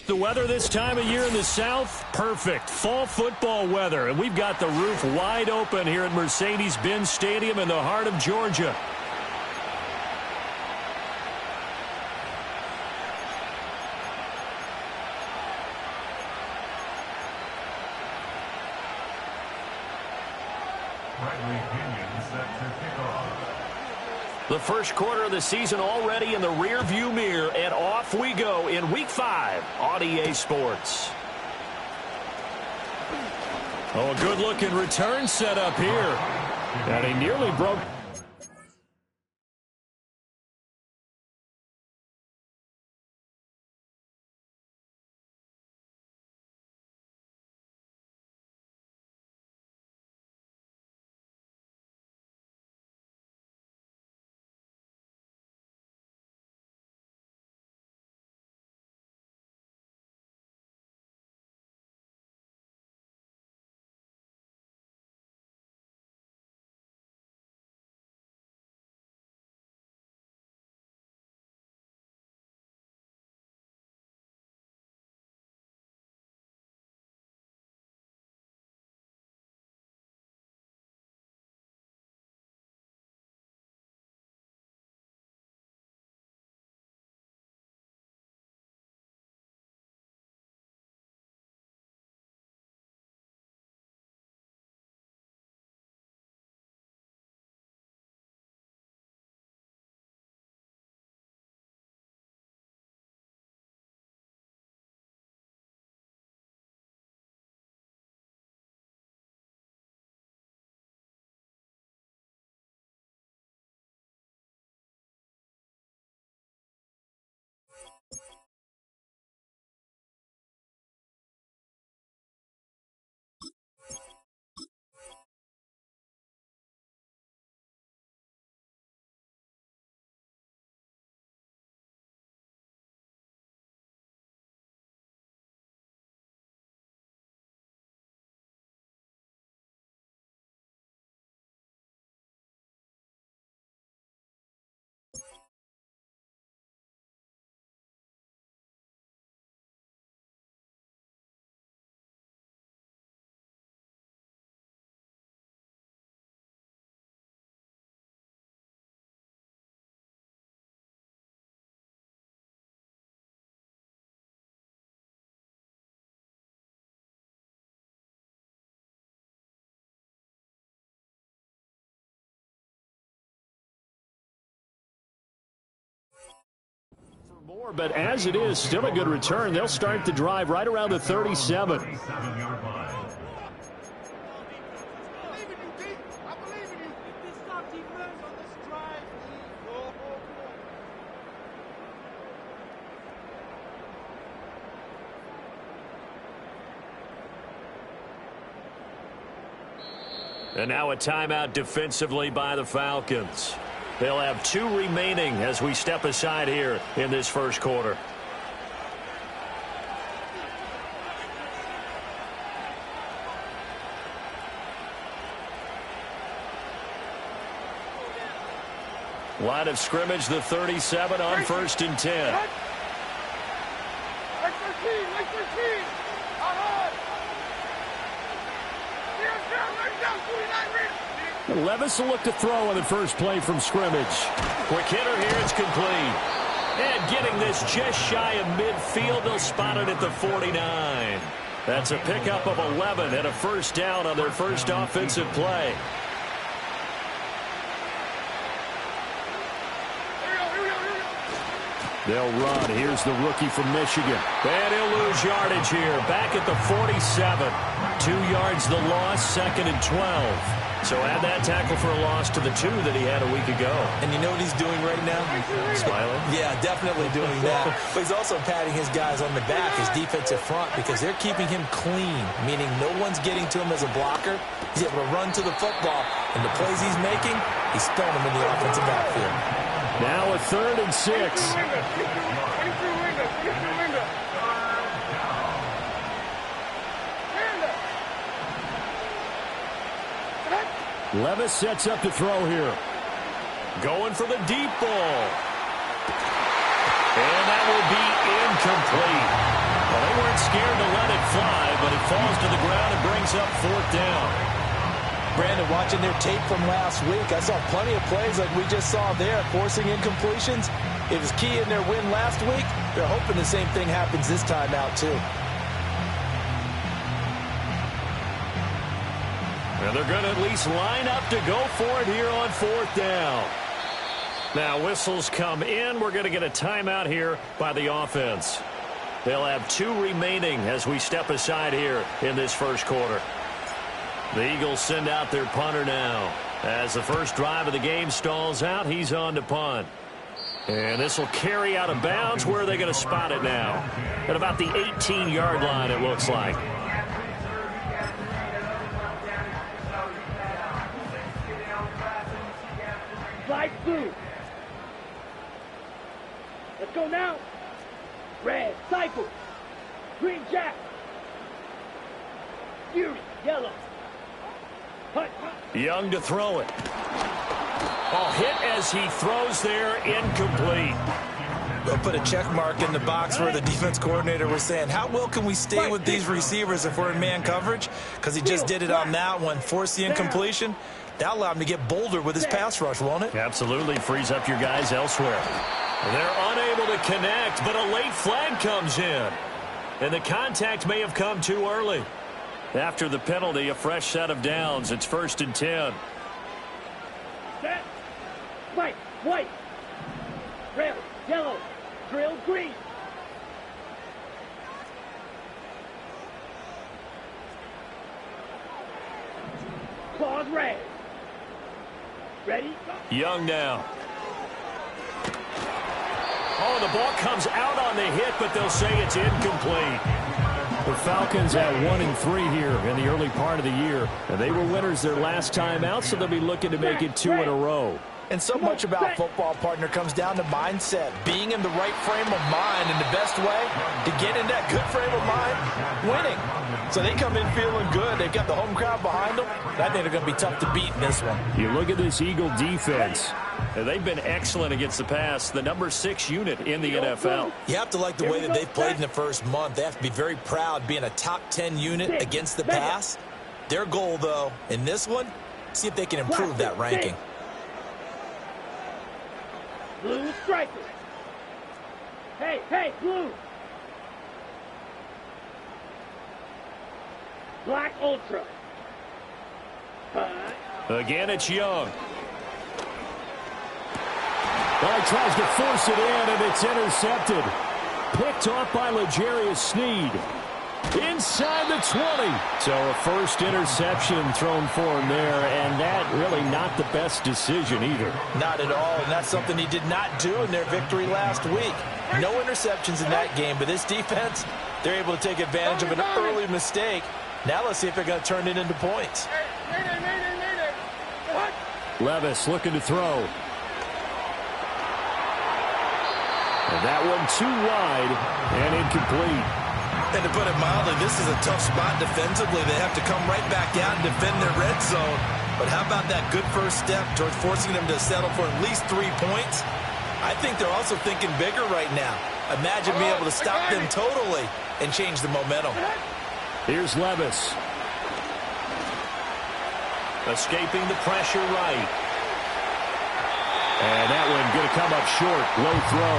The weather this time of year in the South, perfect. Fall football weather. And we've got the roof wide open here at Mercedes-Benz Stadium in the heart of Georgia. The first quarter of the season already in the rear-view mirror, and off we go in Week 5 on EA Sports. Oh, a good-looking return set up here. And he nearly broke. More, but as it is, still a good return. They'll start the drive right around the 37. And now a timeout defensively by the Falcons. They'll have 2 remaining as we step aside here in this first quarter. Line of scrimmage, the 37 on 1st and 10. Levis will look to throw on the first play from scrimmage. Quick hitter here, it's complete. And getting this just shy of midfield, they'll spot it at the 49. That's a pickup of 11 and a first down on their first offensive play. They'll run. Here's the rookie from Michigan. And he'll lose yardage here. Back at the 47. 2 yards the loss, 2nd and 12. So add that tackle for a loss to the 2 that he had a week ago. And you know what he's doing right now? Smiling? Yeah, definitely doing that. But he's also patting his guys on the back, his defensive front, because they're keeping him clean, meaning no one's getting to him as a blocker. He's able to run to the football. And the plays he's making, he's throwing them in the offensive backfield. Now a 3rd and 6. Levis sets up to throw here. Going for the deep ball. And that will be incomplete. Well, they weren't scared to let it fly, but it falls to the ground and brings up 4th down. Brandon, watching their tape from last week, I saw plenty of plays like we just saw there, forcing incompletions. It was key in their win last week. They're hoping the same thing happens this time out, too. And they're going to at least line up to go for it here on 4th down. Now, whistles come in. We're going to get a timeout here by the offense. They'll have 2 remaining as we step aside here in this first quarter. The Eagles send out their punter now. As the first drive of the game stalls out, he's on to punt. And this will carry out of bounds. Where are they going to spot it now? At about the 18-yard line, it looks like. Light blue. Let's go now. Red, cycle. Green, jack. Fury, yellow. Punt. Young to throw it. Oh, hit as he throws there, incomplete. We'll put a check mark in the box where the defense coordinator was saying, how well can we stay with these receivers if we're in man coverage? Because he just did it on that one, forced the incompletion. That'll allow him to get bolder with his pass rush, won't it? Absolutely, frees up your guys elsewhere. They're unable to connect, but a late flag comes in. And the contact may have come too early. After the penalty, a fresh set of downs. It's 1st and 10. Set. White, white. Red, yellow. Drill, green. Claws, red. Ready? Young now. Oh, the ball comes out on the hit, but they'll say it's incomplete. The Falcons at 1-3 here in the early part of the year. And they were winners their last time out, so they'll be looking to make it 2 in a row. And so much about football, partner, comes down to mindset. Being in the right frame of mind, and the best way to get in that good frame of mind, winning. So they come in feeling good. They've got the home crowd behind them. I think they're going to be tough to beat in this one. You look at this Eagle defense. They've been excellent against the pass, the number 6 unit in the NFL. You have to like the way that they've played in the first month. They have to be very proud being a top 10 unit against the pass. Their goal, though, in this one, see if they can improve that ranking. Blue striker. Hey, hey, blue. Black ultra. Again, it's Young. Well, he tries to force it in, and it's intercepted. Picked off by L'Jarius Sneed. Inside the 20. So a first interception thrown for him there, and that really not the best decision either. Not at all, and that's something he did not do in their victory last week. No interceptions in that game, but this defense, they're able to take advantage of an early mistake. Now let's see if they're going to turn it into points. Levis looking to throw. And that one too wide and incomplete. And to put it mildly, this is a tough spot defensively. They have to come right back out and defend their red zone. But how about that good first step towards forcing them to settle for at least 3 points? I think they're also thinking bigger right now. Imagine being able to stop them totally and change the momentum. Here's Levis. Escaping the pressure right. And that one going to come up short. Low throw.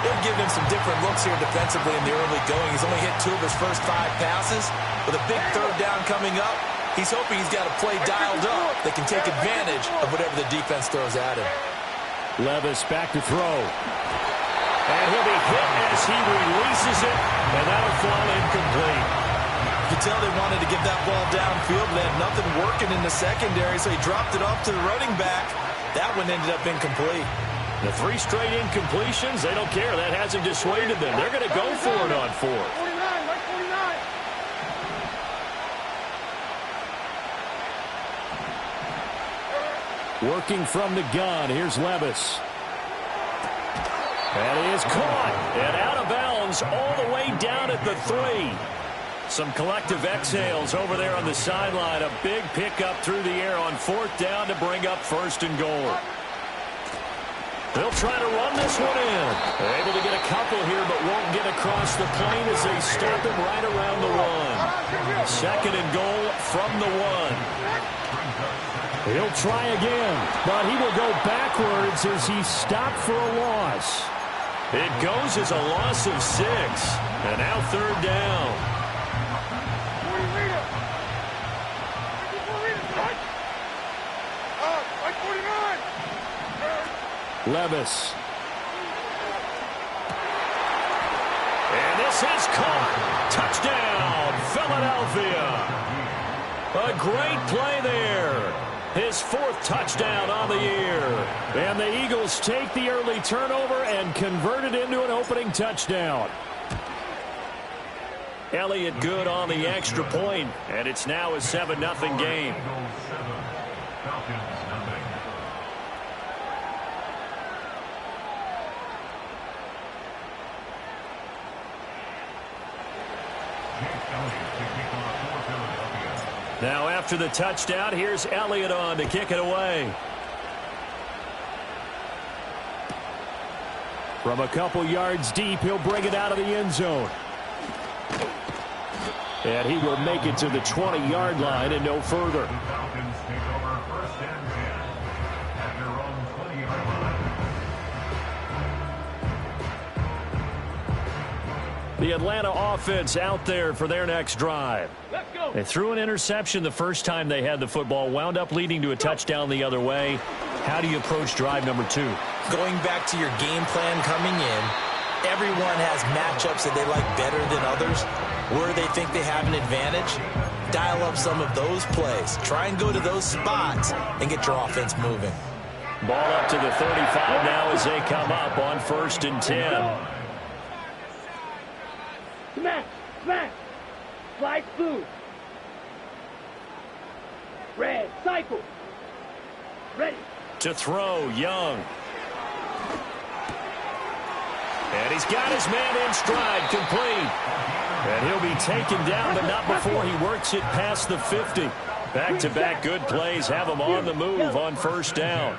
They'll give him some different looks here defensively in the early going. He's only hit 2 of his first 5 passes. With a big 3rd down coming up, he's hoping he's got a play dialed up that can take advantage of whatever the defense throws at him. Levis back to throw. And he'll be hit as he releases it, and that'll fall incomplete. You can tell they wanted to get that ball downfield, but they had nothing working in the secondary, so he dropped it off to the running back. That one ended up incomplete. The 3 straight incompletions, they don't care. That hasn't dissuaded them. They're going to go for it on 4th. 49. Working from the gun. Here's Levis. That is caught. And out of bounds all the way down at the 3. Some collective exhales over there on the sideline. A big pickup through the air on 4th down to bring up 1st and goal. They'll try to run this one in. They're able to get a couple here, but won't get across the plane as they stop him right around the 1. Second and goal from the 1. He'll try again, but he will go backwards as he stopped for a loss. It goes as a loss of 6. And now third down. Levis. And this is caught. Touchdown, Philadelphia. A great play there. His 4th touchdown on the year. And the Eagles take the early turnover and convert it into an opening touchdown. Elliott good on the extra point, and it's now a 7-0 game. Now after the touchdown, here's Elliott on to kick it away. From a couple yards deep, he'll bring it out of the end zone. And he will make it to the 20-yard line and no further. The Atlanta offense out there for their next drive. They threw an interception the first time they had the football, wound up leading to a touchdown the other way. How do you approach drive number 2? Going back to your game plan coming in, everyone has matchups that they like better than others. Where they think they have an advantage, dial up some of those plays. Try and go to those spots and get your offense moving. Ball up to the 35 now as they come up on 1st and 10. Smash! Smash! Slide through. Red, cycle. Ready. To throw, Young. And he's got his man in stride, complete. And he'll be taken down, but not before he works it past the 50. Back-to-back good plays have him on the move on 1st down.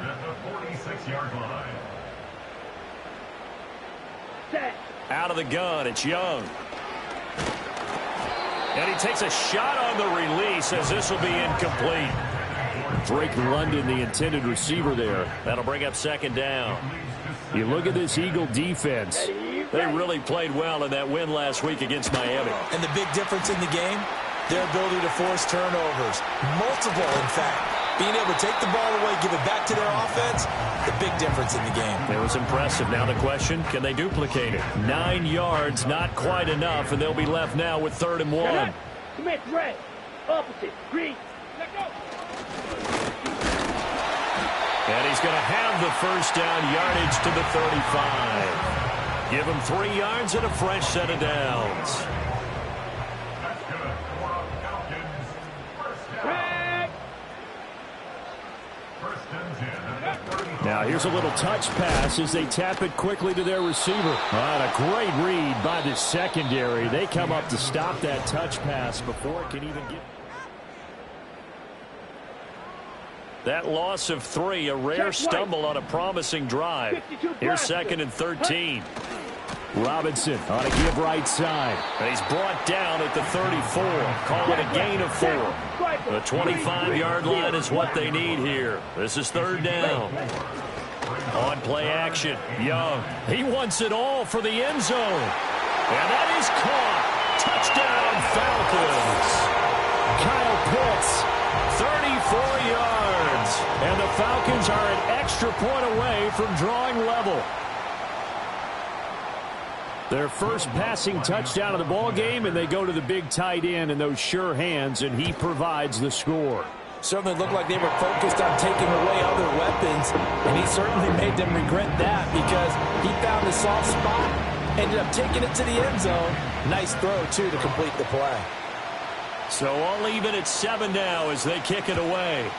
Out of the gun, it's Young. And he takes a shot on the release as this will be incomplete. Drake London, the intended receiver there. That'll bring up 2nd down. You look at this Eagle defense. They really played well in that win last week against Miami. And the big difference in the game, their ability to force turnovers. Multiple, in fact. Being able to take the ball away, give it back to their offense, the big difference in the game. It was impressive. Now the question, can they duplicate it? 9 yards, not quite enough, and they'll be left now with 3rd and 1. Commit red. Opposite. Green. Let go. And he's going to have the 1st down, yardage to the 35. Give him 3 yards and a fresh set of downs. Now here's a little touch pass as they tap it quickly to their receiver. And a great read by the secondary. They come up to stop that touch pass before it can even get. That loss of 3, a rare stumble on a promising drive. Here's 2nd and 13. Robinson on a give right side. And he's brought down at the 34. Call it a gain of 4. The 25-yard line is what they need here. This is 3rd down. On play action, Young. He wants it all for the end zone. And that is caught. Touchdown, Falcons. Kyle Pitts, 34 yards. And the Falcons are an extra point away from drawing level. Their first passing touchdown of the ball game, and they go to the big tight end in those sure hands, and he provides the score. Certainly looked like they were focused on taking away other weapons, and he certainly made them regret that because he found the soft spot, ended up taking it to the end zone. Nice throw, too, to complete the play. So all even at 7 now as they kick it away.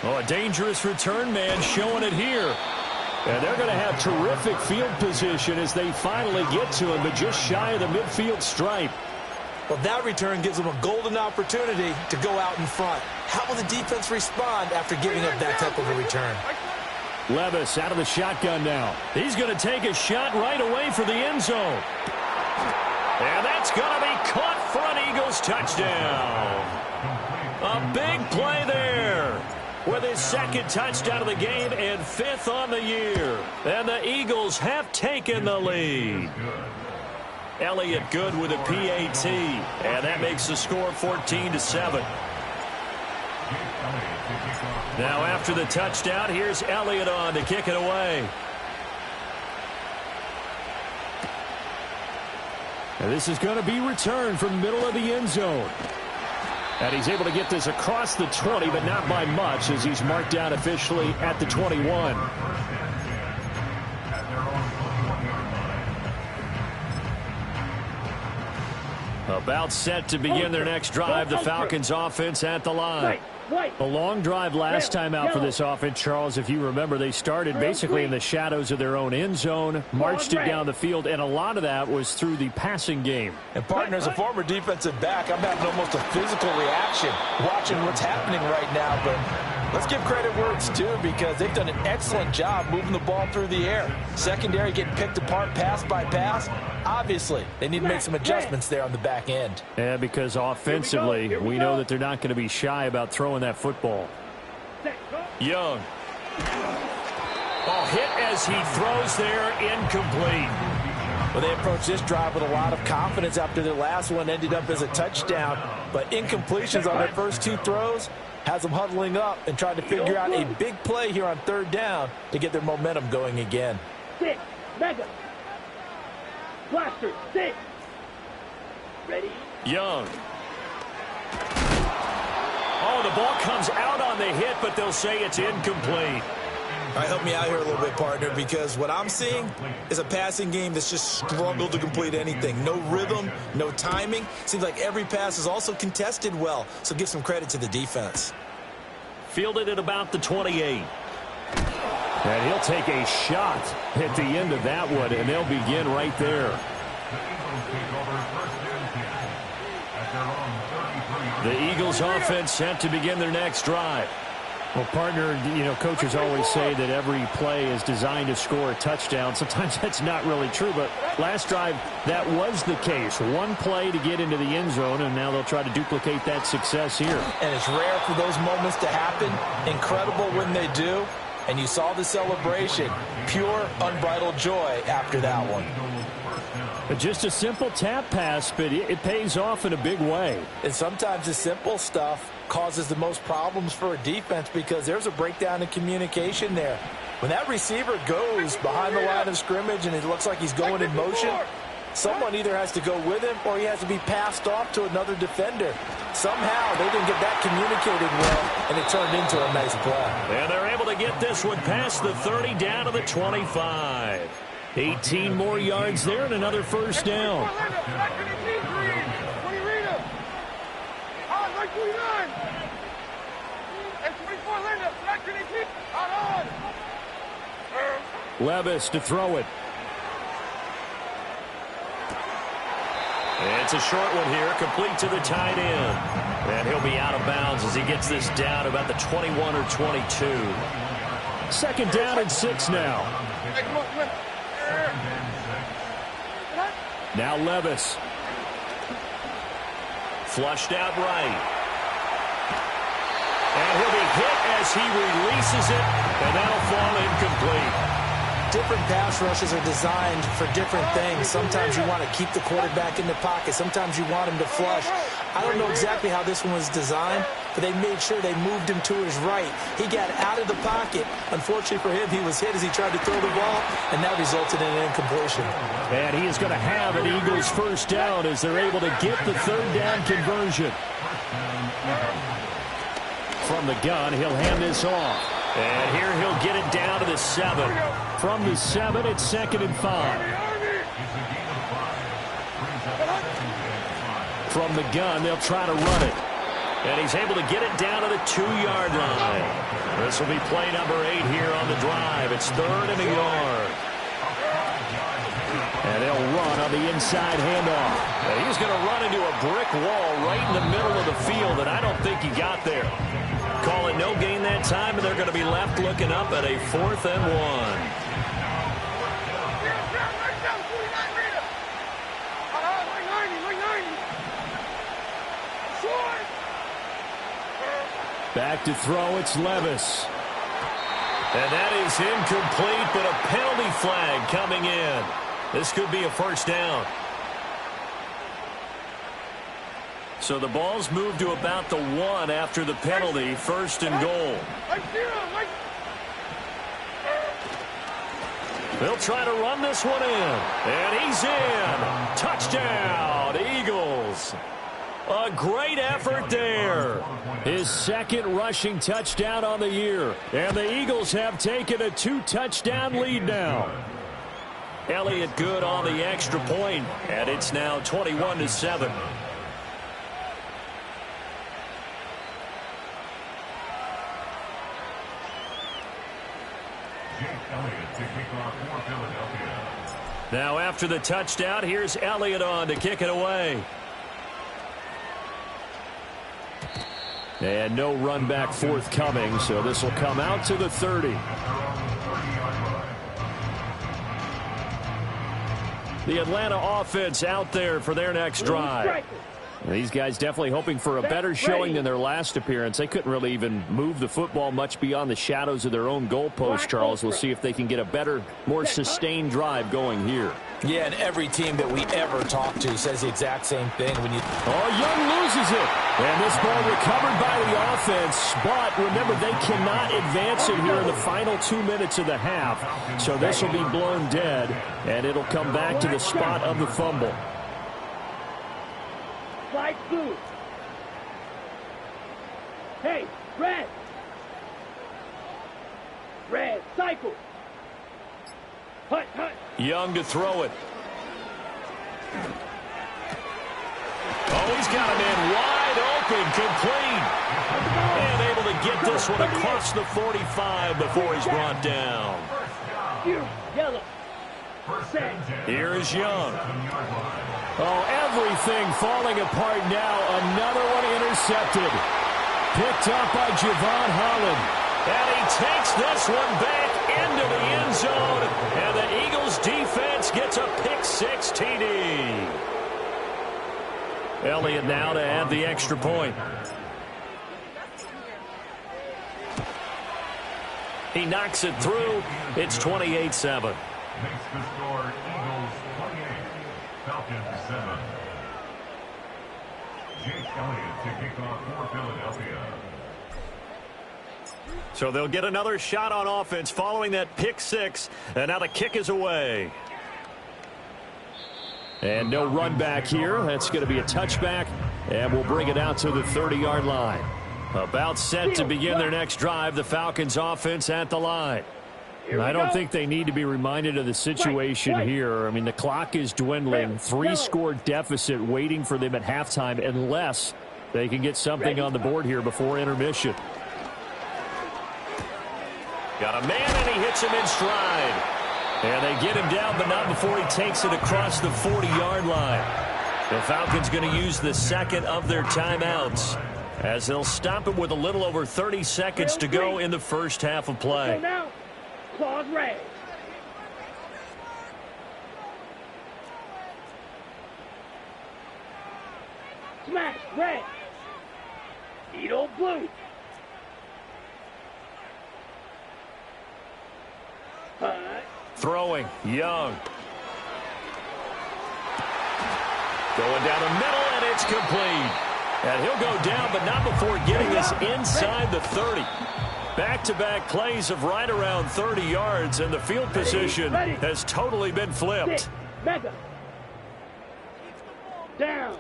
Oh, a dangerous return man showing it here. And they're going to have terrific field position as they finally get to him, but just shy of the midfield stripe. Well, that return gives them a golden opportunity to go out in front. How will the defense respond after giving up that type of a return? Levis out of the shotgun now. He's going to take a shot right away for the end zone. And that's going to be caught for an Eagles touchdown. A big play there with his second touchdown of the game and 5th on the year. And the Eagles have taken the lead. Elliott good with a PAT. And that makes the score 14-7. Now after the touchdown, here's Elliott on to kick it away. And this is going to be returned from the middle of the end zone. And he's able to get this across the 20, but not by much, as he's marked down officially at the 21. About set to begin their next drive, the Falcons offense at the line. A long drive last time out for this offense, Charles. If you remember, they started basically in the shadows of their own end zone, marched it down the field, and a lot of that was through the passing game. And, partner, as a former defensive back, I'm having almost a physical reaction watching what's happening right now. But let's give credit where it's due, because they've done an excellent job moving the ball through the air. Secondary getting picked apart pass by pass. Obviously, they need to make some adjustments there on the back end. Yeah, because offensively, we know that they're not going to be shy about throwing that football. Young. Ball hit as he throws there, incomplete. Well, they approached this drive with a lot of confidence after their last one ended up as a touchdown. But incompletions on their first 2 throws has them huddling up and trying to figure out a big play here on 3rd down to get their momentum going again. 6, mega. Blaster, 6. Ready? Young. Oh, the ball comes out on the hit, but they'll say it's incomplete. All right, help me out here a little bit, partner, because what I'm seeing is a passing game that's just struggled to complete anything. No rhythm, no timing. Seems like every pass is also contested well, so give some credit to the defense. Fielded at about the 28. And he'll take a shot at the end of that one, and they'll begin right there. The Eagles offense set to begin their next drive. Well, partner, you know, coaches always say that every play is designed to score a touchdown. Sometimes that's not really true, but last drive, that was the case. One play to get into the end zone, and now they'll try to duplicate that success here. And it's rare for those moments to happen. Incredible when they do. And you saw the celebration. Pure, unbridled joy after that one. But just a simple tap pass, but it pays off in a big way. And sometimes the simple stuff causes the most problems for a defense, because there's a breakdown in communication there. When that receiver goes behind the line of scrimmage and it looks like he's going in motion, someone either has to go with him or he has to be passed off to another defender. Somehow they didn't get that communicated well, and it turned into a nice play. And they're able to get this one past the 30 down to the 25. 18 more yards there and another first down. Levis to throw it. It's a short one here, complete to the tight end. And he'll be out of bounds as he gets this down about the 21 or 22. 2nd down and 6 now. Now Levis. Flushed out right. And he'll be hit as he releases it, and that'll fall incomplete. Different pass rushes are designed for different things. Sometimes you want to keep the quarterback in the pocket. Sometimes you want him to flush. I don't know exactly how this one was designed, but they made sure they moved him to his right. He got out of the pocket. Unfortunately for him, he was hit as he tried to throw the ball, and that resulted in an incompletion. And he is going to have an Eagles first down as they're able to get the 3rd down conversion. From the gun, he'll hand this off. And here he'll get it down to the 7. From the 7, it's 2nd and 5. From the gun, they'll try to run it. And he's able to get it down to the 2-yard line. This will be play number 8 here on the drive. It's 3rd and a yard. And they'll run on the inside handoff. And he's going to run into a brick wall right in the middle of the field, and I don't think he got there. Call it no gain that time, and they're going to be left looking up at a 4th and 1. Back to throw, it's Levis. And that is incomplete, but a penalty flag coming in. This could be a first down. So the ball's moved to about the 1 after the penalty, 1st and goal. They'll try to run this one in. And he's in. Touchdown, Eagles. A great effort there. His 2nd rushing touchdown on the year. And the Eagles have taken a 2-touchdown lead now. Elliott good on the extra point, and it's now 21-7. Now after the touchdown, here's Elliott on to kick it away. And no run back forthcoming, so this will come out to the 30. The Atlanta offense out there for their next drive. These guys definitely hoping for a better showing than their last appearance. They couldn't really even move the football much beyond the shadows of their own goalpost, Charles. We'll see if they can get a better, more sustained drive going here. Yeah, and every team that we ever talk to says the exact same thing. Young loses it. And this ball recovered by the offense. But remember, they cannot advance it here in the final 2 minutes of the half. So this will be blown dead, and it'll come back to the spot of the fumble. Slide through. Hey, red. Red, cycle. Hut, hut. Young to throw it. Oh, he's got him in wide open, complete. And able to get this one across the 45 before he's brought down. Yellow. Here is Young. Oh, everything falling apart now. Another one intercepted. Picked up by Javon Holland. And he takes this one back into the end zone. And the Eagles defense gets a pick-6 TD. Elliott now to add the extra point. He knocks it through. It's 28-7. Makes the score Eagles 28, Falcons 7. Jake Elliott to kick off for Philadelphia. So they'll get another shot on offense following that pick-6, and now the kick is away. And no run back here. That's going to be a touchback, and we'll bring it out to the 30-yard line. About set to begin their next drive, the Falcons offense at the line. I don't think they need to be reminded of the situation here. I mean, the clock is dwindling. 3-score deficit waiting for them at halftime unless they can get something on the board here before intermission. Got a man, and he hits him in stride. And they get him down, but not before he takes it across the 40-yard line. The Falcons going to use the second of their timeouts as they'll stop it with a little over 30 seconds to go in the first half of play. Claws red. Smash red. Edo blue. Throwing, Young. Going down the middle, and it's complete. And he'll go down, but not before getting this inside the 30. Back-to-back plays of right around 30 yards, and the field position has totally been flipped. Mega. Down.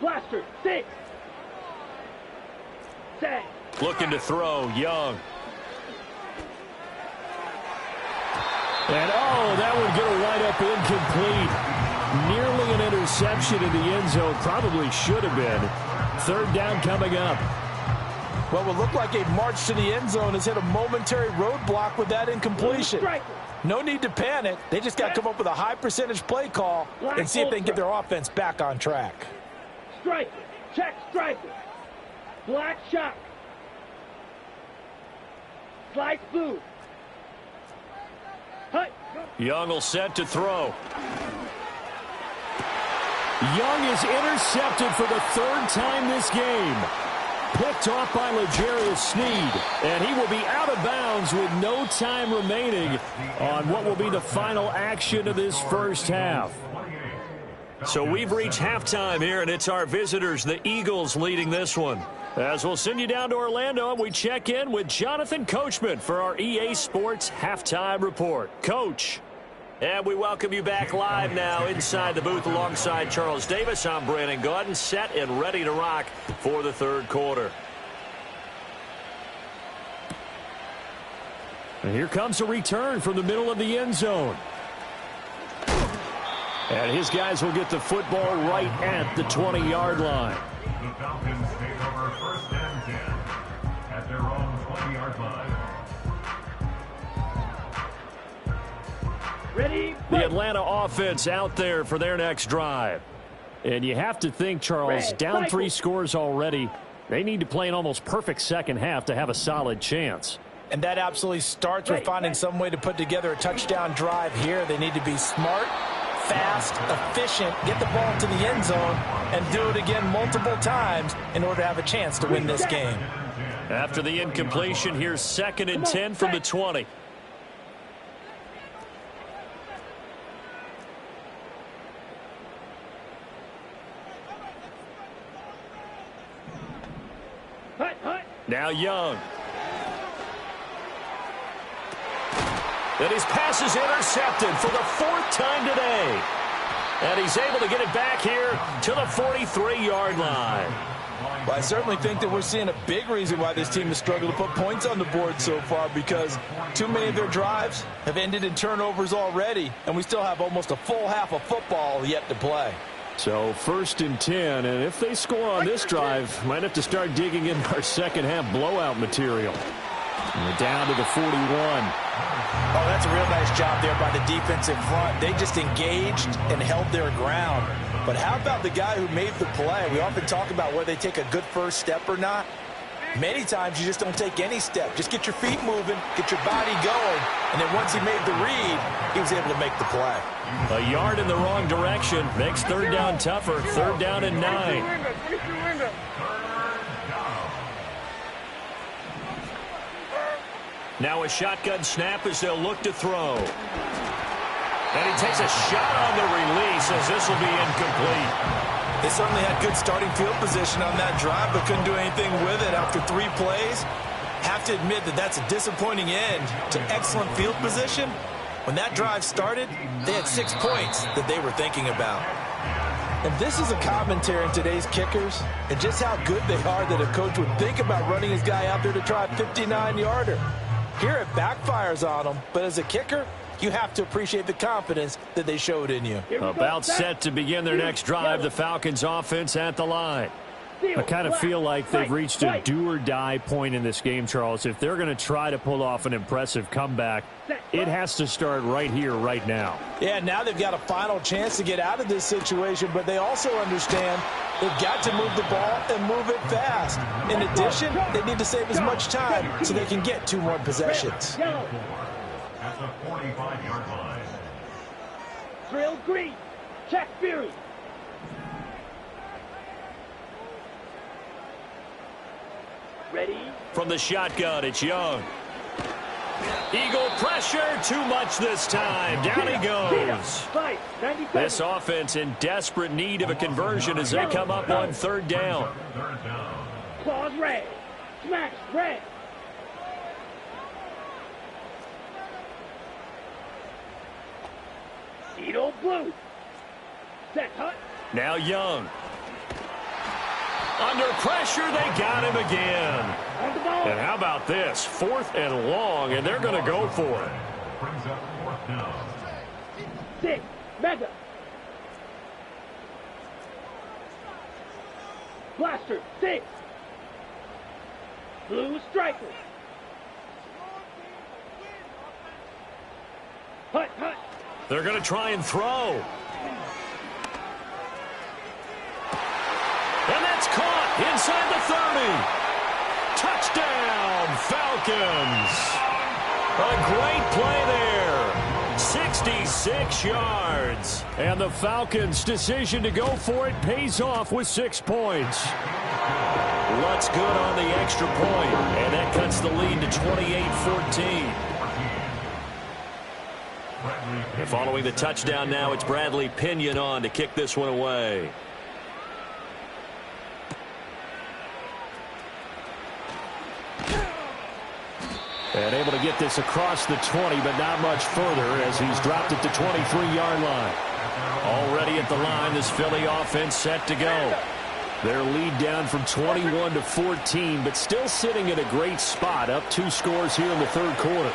Blaster, 6. Set. Looking to throw, Young. And, that would get a right up incomplete. Nearly an interception in the end zone. Probably should have been. Third down coming up. What would look like a march to the end zone has hit a momentary roadblock with that incompletion. No need to panic. They just got to come up with a high percentage play call and see if they can get their offense back on track. Strike. Check striker. Black shock. Slice blue. Hut. Young will set to throw. Young is intercepted for the third time this game. Picked off by L'Jarius Sneed, and he will be out of bounds with no time remaining on what will be the final action of this first half. So we've reached halftime here, and it's our visitors, the Eagles, leading this one. As we'll send you down to Orlando, and we check in with Jonathan Coachman for our EA Sports Halftime Report. Coach. And we welcome you back live now inside the booth alongside Charles Davis. I'm Brandon Gaudin, set and ready to rock for the third quarter. And here comes a return from the middle of the end zone. And his guys will get the football right at the 20-yard line. The Falcons take over first and 10 at their own 20-yard line. Ready? The Atlanta offense out there for their next drive. And you have to think, Charles, down 3 scores already. They need to play an almost perfect second half to have a solid chance. And that absolutely starts with finding some way to put together a touchdown drive here. They need to be smart, fast, efficient, get the ball to the end zone, and do it again multiple times in order to have a chance to win this game. After the incompletion, here's 2nd and 10 from the 20. Now Young. And his pass is intercepted for the 4th time today. And he's able to get it back here to the 43-yard line. Well, I certainly think that we're seeing a big reason why this team has struggled to put points on the board so far, because too many of their drives have ended in turnovers already, and we still have almost a full half of football yet to play. So 1st and 10, and if they score on this drive, might have to start digging in our second half blowout material. And we're down to the 41. Oh, that's a real nice job there by the defensive front. They just engaged and held their ground. But how about the guy who made the play? We often talk about whether they take a good first step or not. Many times you just don't take any step. Just get your feet moving, get your body going, and then once he made the read, he was able to make the play. A yard in the wrong direction makes 3rd down tougher. 3rd down and 9. Now a shotgun snap as they'll look to throw. And he takes a shot on the release as this will be incomplete. They certainly had good starting field position on that drive, but couldn't do anything with it after 3 plays. Have to admit that that's a disappointing end to excellent field position. When that drive started, they had 6 points that they were thinking about. And this is a commentary on today's kickers and just how good they are that a coach would think about running his guy out there to try a 59-yarder. Here it backfires on them, but as a kicker, you have to appreciate the confidence that they showed in you. About set to begin their next drive, the Falcons offense at the line. I kind of feel like they've reached a do-or-die point in this game, Charles. If they're going to try to pull off an impressive comeback, it has to start right here, right now. Yeah, now they've got a final chance to get out of this situation, but they also understand they've got to move the ball and move it fast. In addition, they need to save as much time so they can get 2 more possessions. At the 45-yard line. Drill green. Check Fury. Ready? From the shotgun, it's Young. Eagle pressure, too much this time. Down he goes. This offense in desperate need of a conversion as they come up on 3rd down. Claws red. Smash red. Eagle blue. Set hut. Now Young. Under pressure, they got him again. And how about this? 4th and long, and they're going to go for it. Brings up 4th down. 6. Mega. Blaster. 6. Blue striker. Hut, hut. They're going to try and throw. And that's caught inside the 30. Touchdown, Falcons. A great play there. 66 yards. And the Falcons' decision to go for it pays off with 6 points. Lutz good on the extra point, and that cuts the lead to 28-14. And following the touchdown now, it's Bradley Pinion on to kick this one away. And able to get this across the 20, but not much further as he's dropped it to 23-yard line. Already at the line, this Philly offense set to go. Their lead down from 21 to 14, but still sitting at a great spot, up 2 scores here in the third quarter.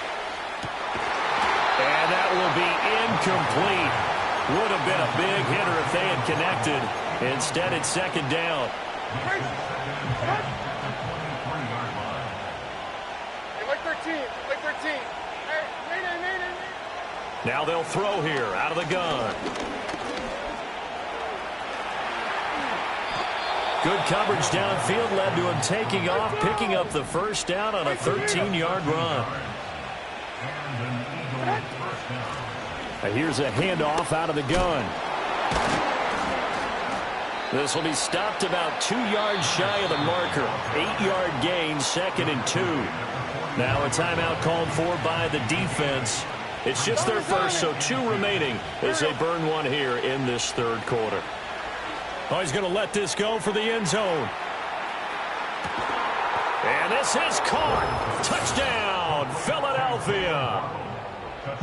And that will be incomplete. Would have been a big hitter if they had connected. Instead, it's second down. Now they'll throw here out of the gun. Good coverage downfield led to him taking off, picking up the first down on a 13-yard run. Here's a handoff out of the gun. This will be stopped about 2 yards shy of the marker. 8-yard gain, 2nd and 2. Now a timeout called for by the defense. It's just their first, so 2 remaining as they burn one here in this third quarter. Oh, he's going to let this go for the end zone. And this is caught. Touchdown, Philadelphia.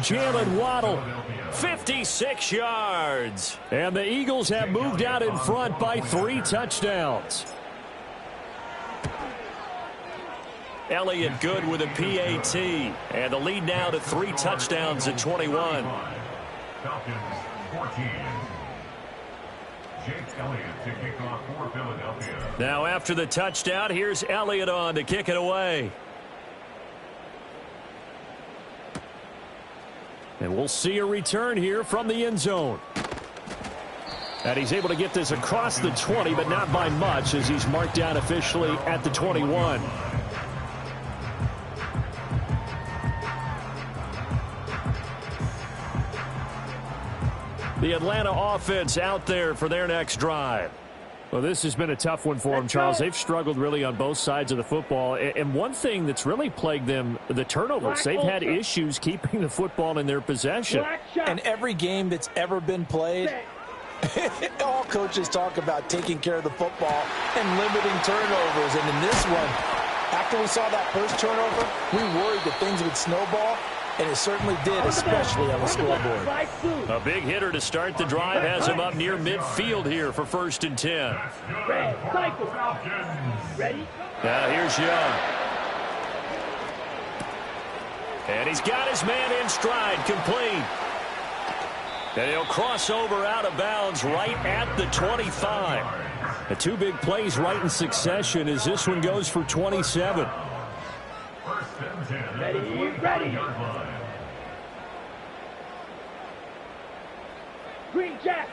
Jalen Waddle, 56 yards. And the Eagles have moved out in front by 3 touchdowns. Elliott good with a PAT. And the lead now to 3 touchdowns at 21. Falcons 14. To kick off for Philadelphia. Now after the touchdown, here's Elliott on to kick it away. And we'll see a return here from the end zone. And he's able to get this across the 20, but not by much as he's marked down officially at the 21. The Atlanta offense out there for their next drive. Well, this has been a tough one for them, Charles. They've struggled really on both sides of the football. And one thing that's really plagged them, the turnovers. They've had issues keeping the football in their possession. And every game that's ever been played, all coaches talk about taking care of the football and limiting turnovers. And in this one, after we saw that first turnover, we worried that things would snowball. And it certainly did, especially on the scoreboard. A big hitter to start the drive has him up near midfield here for 1st and 10. Ready? Now here's Young. And he's got his man in stride, complete. And he'll cross over out of bounds right at the 25. The 2 big plays right in succession as this one goes for 27. Ready. Green Jack.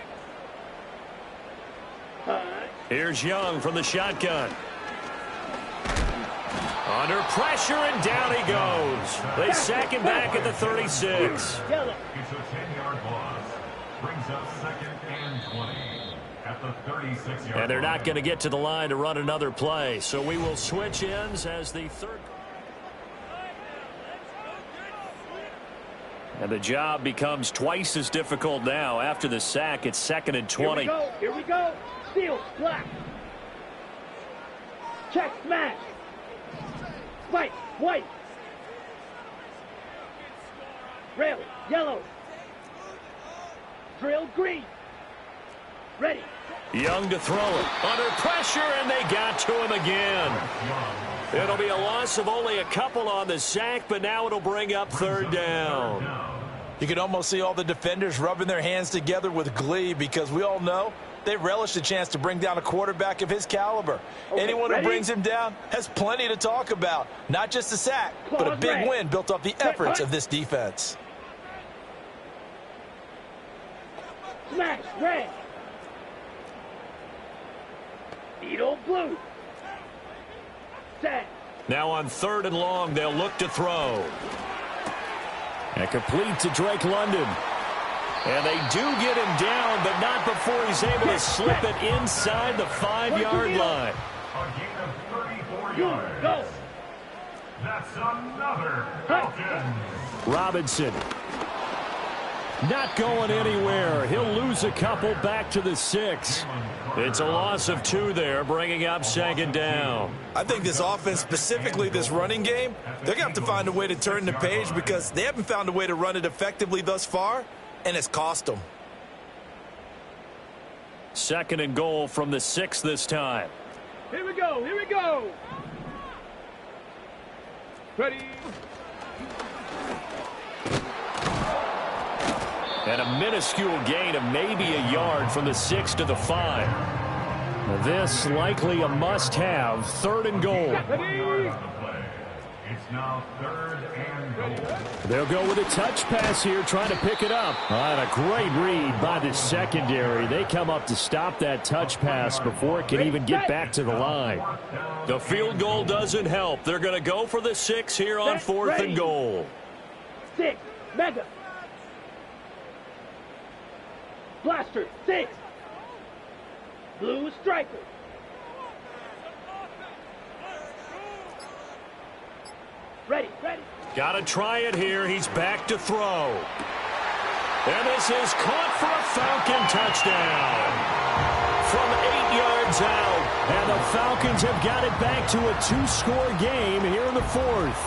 Here's Young from the shotgun. Under pressure, and down he goes. They sack him back at the 36. Yellow. It's a 10-yard loss. Brings up 2nd and 20 at the 36-yard line. And they're not going to get to the line to run another play. So we will switch ends as the third. And the job becomes twice as difficult now. After the sack, it's 2nd and 20. Here we go. Steal, black. Check, smash. Spike, white. Rail, yellow. Drill, green. Ready. Young to throw it. Under pressure, and they got to him again. It'll be a loss of only a couple on the sack, but now it'll bring up 3rd down. You can almost see all the defenders rubbing their hands together with glee because we all know They relish the chance to bring down a quarterback of his caliber. Anyone who brings him down has plenty to talk about. Not just a sack, but a big win built off the efforts of this defense. Smash, red. Needle blue. Set. Now on 3rd and long, they'll look to throw. And complete to Drake London. And they do get him down, but not before he's able to slip it inside the 5-yard line. A gain of 34 yards. Go. That's another Falcons. Robinson. Not going anywhere. He'll lose a couple back to the 6. It's a loss of 2 there, bringing up 2nd down. I think this offense, specifically this running game, they're going to have to find a way to turn the page because they haven't found a way to run it effectively thus far, and it's cost them. 2nd and goal from the 6 this time. Here we go. Here we go. Ready. And a minuscule gain of maybe a yard from the 6 to the 5. Now this likely a must-have. 3rd and goal. It's now 3rd and goal. They'll go with a touch pass here, trying to pick it up. And a great read by the secondary. They come up to stop that touch pass before it can even get back to the line. The field goal doesn't help. They're going to go for the 6 here on 4th and goal. 6. Mega. Blaster. 6. Blue striker. Ready. Got to try it here. He's back to throw. And this is caught for a Falcon touchdown. From 8 yards out. And the Falcons have got it back to a 2-score game here in the 4th.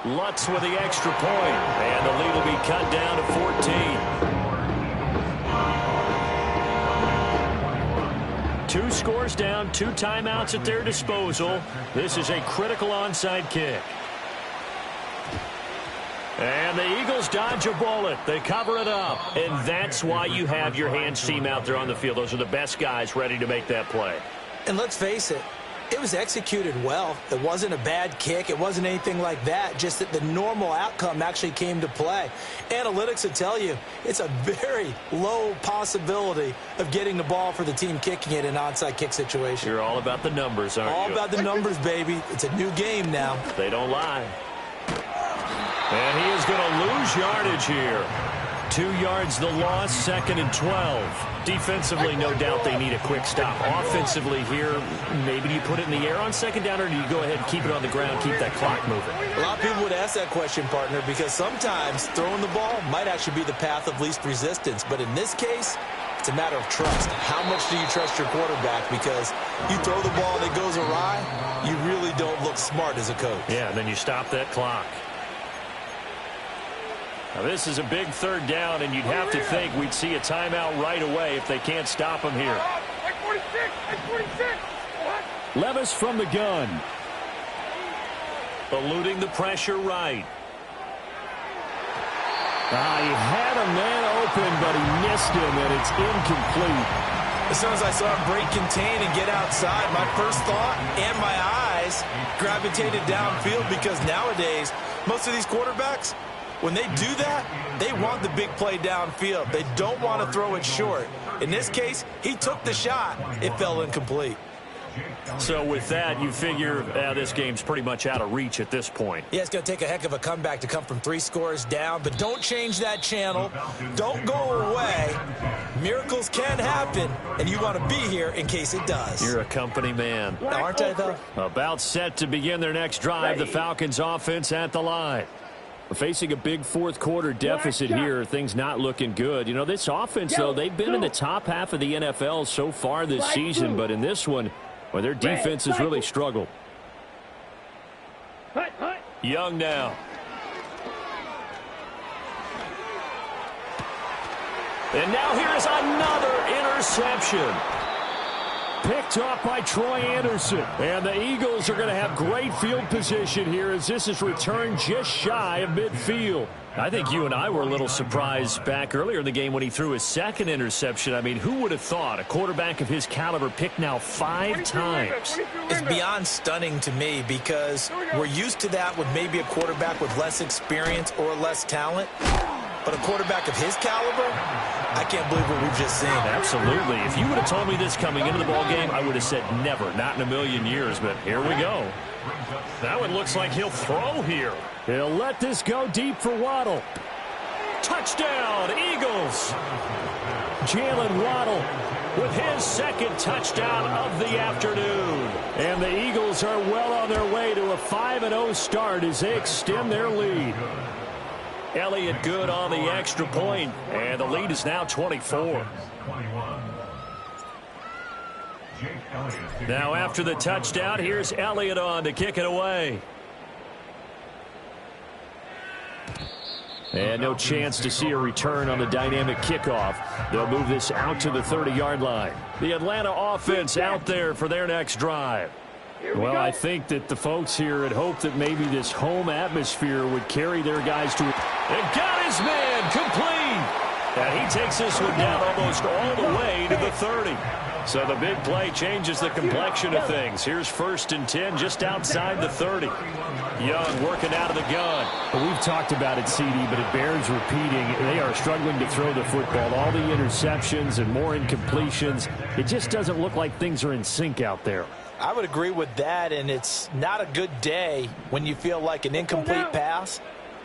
Lutz with the extra point. And the lead will be cut down to 14. 2 scores down, 2 timeouts at their disposal. This is a critical onside kick. And the Eagles dodge a bullet. They cover it up. And that's why you have your hands team out there on the field. Those are the best guys ready to make that play. And let's face it, it was executed well. It wasn't a bad kick. It wasn't anything like that. Just that the normal outcome actually came to play. Analytics will tell you it's a very low possibility of getting the ball for the team kicking it in an onside kick situation. You're all about the numbers, aren't you? All about the numbers, baby. It's a new game now. They don't lie. And he is going to lose yardage here. 2 yards the loss, 2nd and 12. Defensively, no doubt they need a quick stop. Offensively here, maybe do you put it in the air on 2nd down, or do you go ahead and keep it on the ground, keep that clock moving? A lot of people would ask that question, partner, because sometimes throwing the ball might actually be the path of least resistance. But in this case, it's a matter of trust. How much do you trust your quarterback? Because you throw the ball and it goes awry, you really don't look smart as a coach. Yeah, and then you stop that clock. Now this is a big 3rd down, and you'd have to think we'd see a timeout right away if they can't stop him here. 46. Levis from the gun. Eluding the pressure right. He had a man open, but he missed him, and it's incomplete. As soon as I saw him break contain and get outside, my first thought and my eyes gravitated downfield, because nowadays, most of these quarterbacks, when they do that, they want the big play downfield. They don't want to throw it short. In this case, he took the shot. It fell incomplete. So with that, you figure this game's pretty much out of reach at this point. Yeah, it's going to take a heck of a comeback to come from 3 scores down, but don't change that channel. Don't go away. Miracles can happen, and you want to be here in case it does. You're a company man. Aren't I, though? About set to begin their next drive. The Falcons offense at the line. We're facing a big 4th quarter deficit here. Things not looking good. You know, this offense, though, they've been in the top half of the NFL so far this season, but in this one, well, their defense has really struggled. Young now. And now here's another interception. Picked off by Troy Anderson. And the Eagles are going to have great field position here as this is returned just shy of midfield. I think you and I were a little surprised back earlier in the game when he threw his second interception. I mean, who would have thought a quarterback of his caliber picked now 5 times? It's beyond stunning to me because we're used to that with maybe a quarterback with less experience or less talent. But a quarterback of his caliber, I can't believe what we've just seen. Absolutely. If you would have told me this coming into the ballgame, I would have said never, not in a million years. But here we go. Now it looks like he'll throw here. He'll let this go deep for Waddle. Touchdown, Eagles. Jalen Waddle with his second touchdown of the afternoon. And the Eagles are well on their way to a 5-0 start as they extend their lead. Elliott good on the extra point, and the lead is now 24. Now after the touchdown, here's Elliott on to kick it away. And no chance to see a return on the dynamic kickoff. They'll move this out to the 30-yard line. The Atlanta offense out there for their next drive. Well, I think that the folks here had hoped that maybe this home atmosphere would carry their guys to it. And got his man complete. And he takes this one down almost all the way to the 30. So the big play changes the complexion of things. Here's 1st and 10 just outside the 30. Young working out of the gun. Well, we've talked about it, CD, but it bears repeating. They are struggling to throw the football. All the interceptions and more incompletions. It just doesn't look like things are in sync out there. I would agree with that, and it's not a good day when you feel like an incomplete pass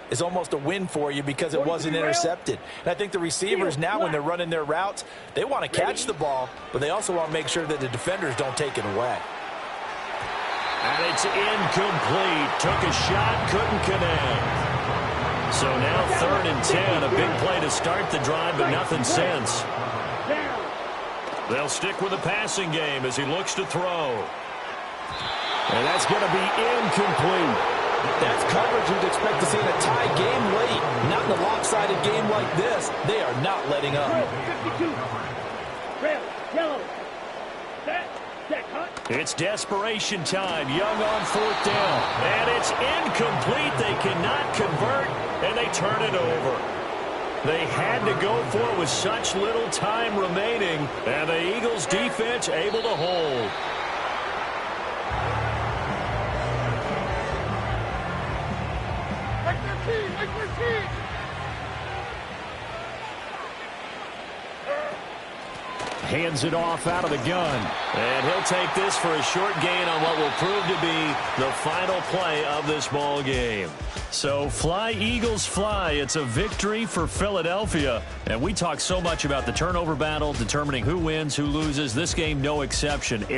is almost a win for you because it wasn't intercepted. And I think the receivers now, when they're running their routes, they want to catch the ball, but they also want to make sure that the defenders don't take it away. And it's incomplete. Took a shot, couldn't connect. So now 3rd and 10, a big play to start the drive, but nothing since. They'll stick with the passing game as he looks to throw. And that's going to be incomplete. That's coverage you'd expect to see in a tie game late. Not in a lopsided game like this. They are not letting up. 52. Red, yellow. Set, cut. It's desperation time. Young on 4th down. And it's incomplete. They cannot convert, and they turn it over. They had to go for it with such little time remaining, and the Eagles defense able to hold. Hands it off out of the gun. And he'll take this for a short gain on what will prove to be the final play of this ball game. So fly, Eagles, fly. It's a victory for Philadelphia. And we talk so much about the turnover battle, determining who wins, who loses. This game, no exception.